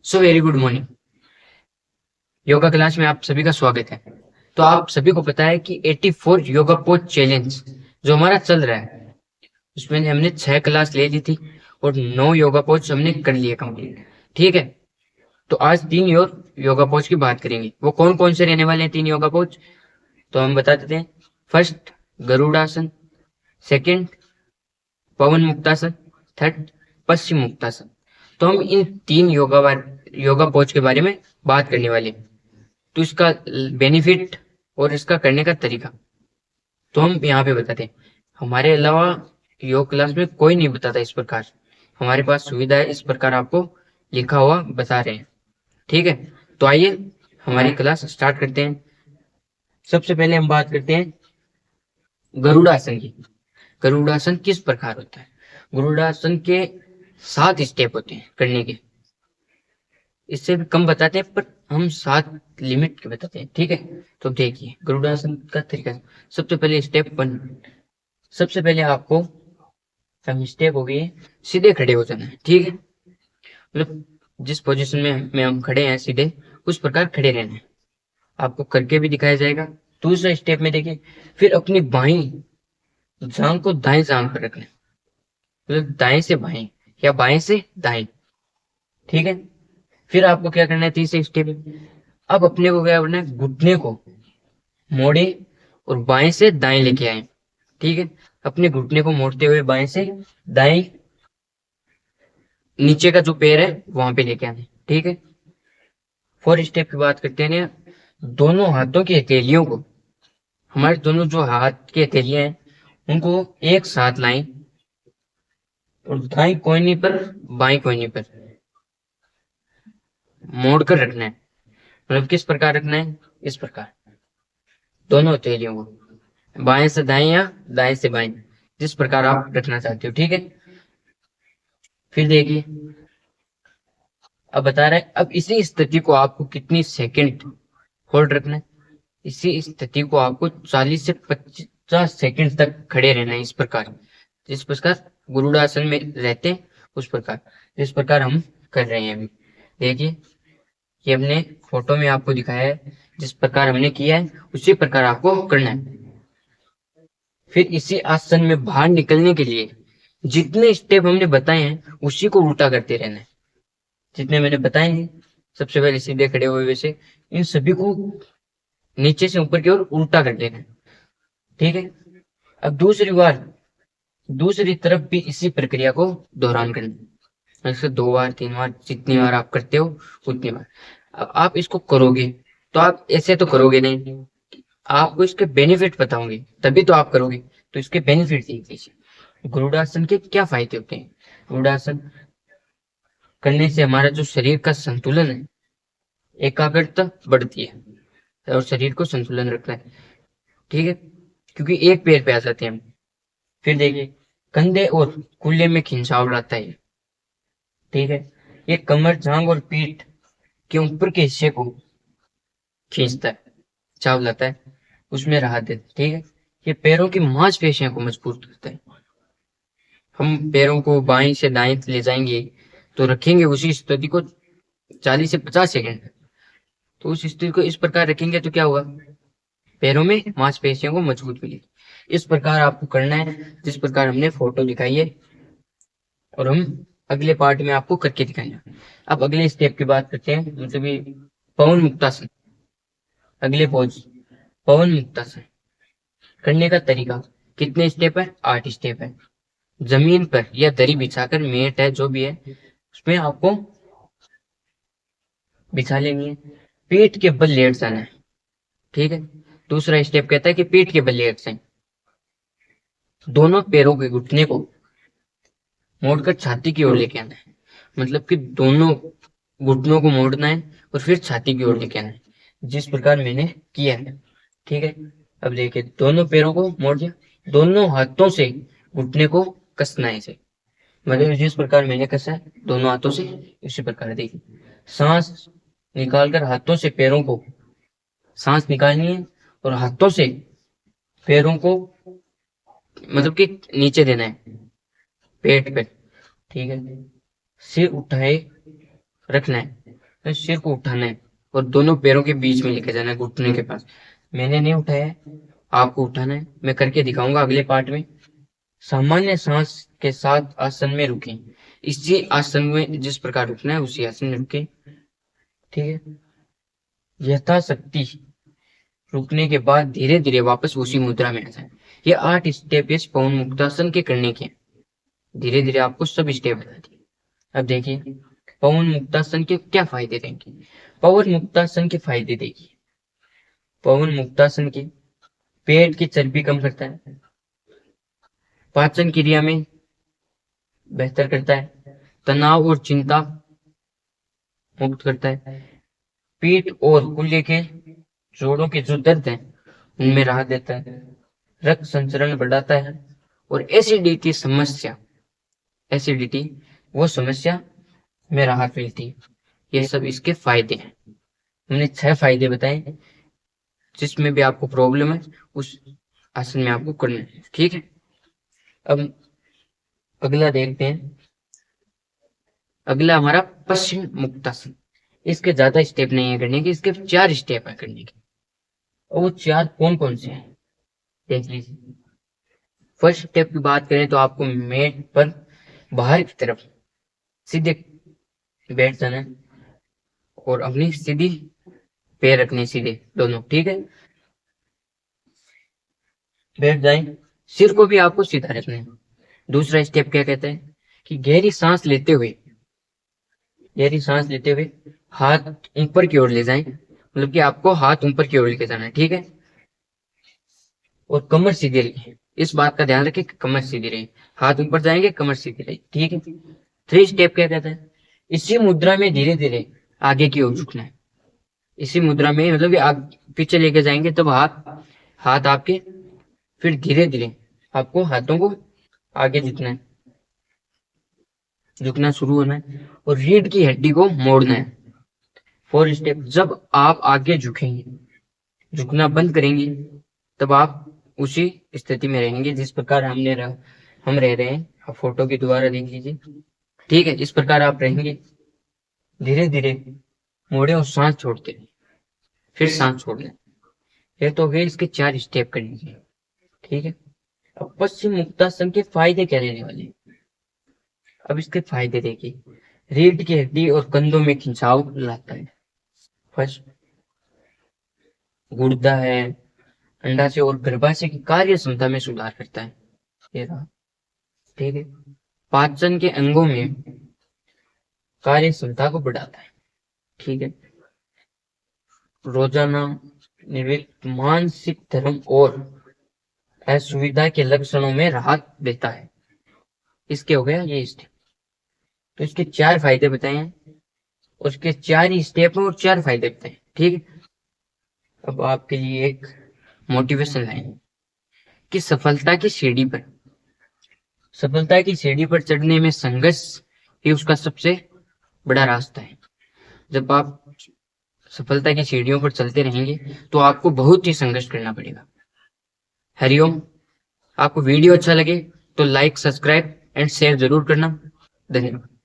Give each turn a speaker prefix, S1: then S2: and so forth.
S1: So very good morning. Yoga class में आप सभी का स्वागत है। तो आप सभी को पता है कि 84 योगा पोज चैलेंज जो हमारा चल रहा है उसमें हमने 6 क्लास ले ली थी और 9 योगा पोज हमने कर लिए कंप्लीट। ठीक है। तो आज 3 और योगा पोज की बात करेंगे। वो कौन कौन से रहने वाले हैं 3 योगा पोज, तो हम बता देते हैं। फर्स्ट गरुड़ासन, सेकंड पवन मुक्तासन, थर्ड पश्चिम मुक्तासन। तो हम इन 3 योगा पोज के बारे में बात करने वाले हैं। तो इसका बेनिफिट और इसका करने का तरीका तो हम यहाँ पे बताते हैं। हमारे अलावा योग क्लास में कोई नहीं बताता इस प्रकार। हमारे पास सुविधा है, इस प्रकार आपको लिखा हुआ बता रहे हैं। ठीक है। तो आइए हमारी क्लास स्टार्ट करते हैं। सबसे पहले हम बात करते हैं गरुड़ासन की। गरुड़ासन किस प्रकार होता है। गरुड़ासन के 7 स्टेप होते हैं करने के। इससे भी कम बताते हैं पर हम 7 लिमिट के बताते हैं। ठीक है। तो देखिए गरुड़ासन का तरीका। सबसे पहले स्टेप 1। सबसे पहले आपको स्टेप हो गई सीधे खड़े हो जाना है। ठीक है। मतलब जिस पोजीशन में हम खड़े हैं सीधे उस प्रकार खड़े रहना है। आपको करके भी दिखाया जाएगा। दूसरा स्टेप में देखिए, फिर अपनी बाई जांघ को दाएं जांघ पर रखना है। मतलब दाएं से बाएं या बाएं से दाएं। ठीक है। फिर आपको क्या करना है तीसरे स्टेप में, अब अपने को क्या करना है, घुटने को मोड़े और बाएं से दाएं लेके आए। ठीक है। अपने घुटने को मोड़ते हुए बाएं से दाएं नीचे का जो पैर है वहां पे लेके आने। ठीक है। फोर्थ स्टेप की बात करते हैं। दोनों हाथों की हथेलियों को, हमारे दोनों जो हाथ की हथेलियां हैं उनको एक साथ लाएं और दाएं कोहनी पर बाएं कोहनी पर मोड़ कर रखना है। मतलब किस प्रकार रखना है, इस प्रकार दोनों हथेलियों को बाएं से दाएं या दाएं से बाएं, जिस प्रकार आप रखना चाहते हो। ठीक है। फिर देखिए अब बता रहा है, अब इसी स्थिति को आपको कितनी सेकंड होल्ड रखना है। इसी स्थिति को आपको 40 से 50 सेकंड तक खड़े रहना है। इस प्रकार जिस प्रकार गुरुड़ासन में रहते हैं उस प्रकार, जिस प्रकार हम कर रहे हैं अभी। देखिए ये हमने फोटो में आपको दिखाया है, जिस प्रकार हमने किया है उसी प्रकार आपको करना है। फिर इसी आसन में बाहर निकलने के लिए जितने स्टेप हमने बताए हैं उसी को उल्टा करते रहना है। जितने मैंने बताए हैं सबसे पहले सीधे खड़े हुए वैसे इन सभी को नीचे से ऊपर की ओर उल्टा कर देना है। ठीक है। अब दूसरी बार दूसरी तरफ भी इसी प्रक्रिया को दोहरान करना है। ऐसे 2 बार 3 बार जितनी बार आप करते हो उतनी बार। अब आप इसको करोगे तो आप ऐसे तो करोगे नहीं, आपको इसके बेनिफिट बताओगे तभी तो आप करोगे। तो इसके बेनिफिट देख लीजिए। गरुड़ासन के क्या फायदे होते हैं। गरुड़ासन करने से हमारा जो शरीर का संतुलन है, एकाग्रता बढ़ती है और शरीर को संतुलन रखता है। ठीक है। क्योंकि एक पैर पे आ जाते हैं हम। फिर देखिए कंधे और कूल्हे में खिंचाव लाता है। ठीक है। ये कमर जांघ और पीठ के ऊपर के हिस्से को खींचता है, चाव लाता है, उसमें राहत देता है। ठीक है। ये पैरों की मांसपेशियों को मजबूत करता है। हम पैरों को बाएं से दाएं ले जाएंगे तो रखेंगे उसी स्थिति को 40 से 50 सेकंड। तो उस स्थिति को इस प्रकार रखेंगे तो क्या हुआ, पैरों में मांसपेशियों को मजबूत मिलेगी। इस प्रकार आपको करना है जिस प्रकार हमने फोटो दिखाई है और हम अगले पार्ट में आपको करके दिखाएंगे। अब अगले स्टेप की बात करते हैं, मतलब पवन मुक्तासन। अगले पोज पवन मुक्तासन करने का तरीका। कितने स्टेप है, 8 स्टेप है। जमीन पर या दरी बिछाकर, मेट है जो भी है उसमें आपको बिछा लेनी है। पीठ के बल लेट जाना है। ठीक है। दूसरा स्टेप कहता है कि पीठ के बल लेट जाए, दोनों पैरों के घुटने को मोड़कर छाती की ओर लेके आना है। मतलब कि दोनों घुटनों को मोड़ना है और फिर छाती की ओर लेके आना है, जिस प्रकार मैंने किया है। ठीक है। अब देखिए दोनों पैरों को मोड़ दिया, दोनों हाथों से घुटने को कसना है इसे। मतलब जिस प्रकार मैंने कसा है दोनों हाथों से उसी प्रकार देखिए। सांस निकालकर हाथों से पैरों को, सांस निकालनी है और हाथों से पैरों को मतलब कि नीचे देना है पेट पे। ठीक है। सिर उठाए रखना है। तो सिर को उठाना है और दोनों पैरों के बीच में लेके जाना है, घुटने के पास। मैंने नहीं उठाया है, आपको उठाना है, मैं करके दिखाऊंगा अगले पार्ट में। सामान्य सांस के साथ आसन में रुकें। इसी आसन में जिस प्रकार रुकना है उसी आसन में रुकें, ठीक है। यथाशक्ति रुकने के बाद धीरे धीरे वापस उसी मुद्रा में आ जाए। ये 8 स्टेप इस पवन मुक्तासन के करने के। धीरे धीरे आपको सब स्टेप बता दिए। अब देखिए पवन मुक्तासन के क्या फायदे देंगे। पवन मुक्तासन के फायदे देखिए। पवन मुक्तासन के पेट की चर्बी कम करता है, पाचन क्रिया में बेहतर करता है, तनाव और चिंता मुक्त करता है, पीठ और कूल्हे के जोड़ों के जो दर्द है उनमें राहत देता है, रक्त संचरण बढ़ाता है, और एसिडिटी वो समस्या में राहत मिलती है। ये सब इसके फायदे हैं। हमने 6 फायदे बताए, जिसमें भी आपको प्रॉब्लम है उस आसन में आपको करना है, ठीक है। अब अगला देखते हैं। अगला हमारा पश्चिम मुक्तासन। इसके ज्यादा स्टेप नहीं है करने के, इसके 4 स्टेप है करने के। और वो 4 कौन कौन से हैं देख लीजिए। फर्स्ट स्टेप की बात करें तो आपको मेट पर बाहर की तरफ सीधे बैठ जाना है और अपनी सीधी पैर रखने सीधे दोनों, ठीक है। बैठ जाए, सिर को भी आपको सीधा रखना है। दूसरा स्टेप क्या कहता है कि गहरी सांस लेते हुए हाथ ऊपर की ओर ले जाएं, मतलब कि आपको हाथ ऊपर की ओर लेके जाना है, ठीक है। और कमर सीधी रहे, इस बात का ध्यान रखें कि कमर सीधी रहे, हाथ ऊपर जाएंगे कमर सीधी रहे, ठीक है। 3 स्टेप क्या कहता है, इसी मुद्रा में धीरे धीरे आगे की ओर झुकना है। इसी मुद्रा में मतलब कि पीछे लेके जाएंगे तब हाथ आपके, फिर धीरे धीरे आपको हाथों को आगे झुकना शुरू होना है और रीढ़ की हड्डी को मोड़ना है। 4 स्टेप, जब आप आगे झुकना बंद करेंगे तब आप उसी स्थिति में रहेंगे जिस प्रकार हम रह रहे हैं। आप फोटो के द्वारा देख लीजिए, ठीक है। इस प्रकार आप रहेंगे, धीरे धीरे मोड़े और सांस छोड़ते हैं, फिर सांस छोड़ना। ये तो गए इसके 4 स्टेप करने के, ठीक है। अब पश्चिम मुक्तासन के फायदे क्या रहने वाले। अब इसके फायदे देखिए। रीढ़ की हड्डी और कंधों में खिंचाव लाता है। फर्स्ट, गुर्दा है, अंडाशय और गर्भाशय की कार्य क्षमता में सुधार करता है, ये रहा, ठीक है। पाचन के अंगों में कार्य क्षमता को बढ़ाता है, ठीक है। रोजाना निर्विघ्न मानसिक धर्म और असुविधा के लक्षणों में राहत देता है। इसके हो गया ये स्टेप। तो इसके 4 फायदे बताए हैं, उसके 4 ही स्टेप में और 4 फायदे बताए, ठीक है। अब आपके लिए एक मोटिवेशन लाइन कि सफलता की सीढ़ी पर चढ़ने में संघर्ष ही उसका सबसे बड़ा रास्ता है। जब आप सफलता की सीढ़ियों पर चलते रहेंगे तो आपको बहुत ही संघर्ष करना पड़ेगा। हरिओम। आपको वीडियो अच्छा लगे तो लाइक, सब्सक्राइब एंड शेयर जरूर करना। धन्यवाद।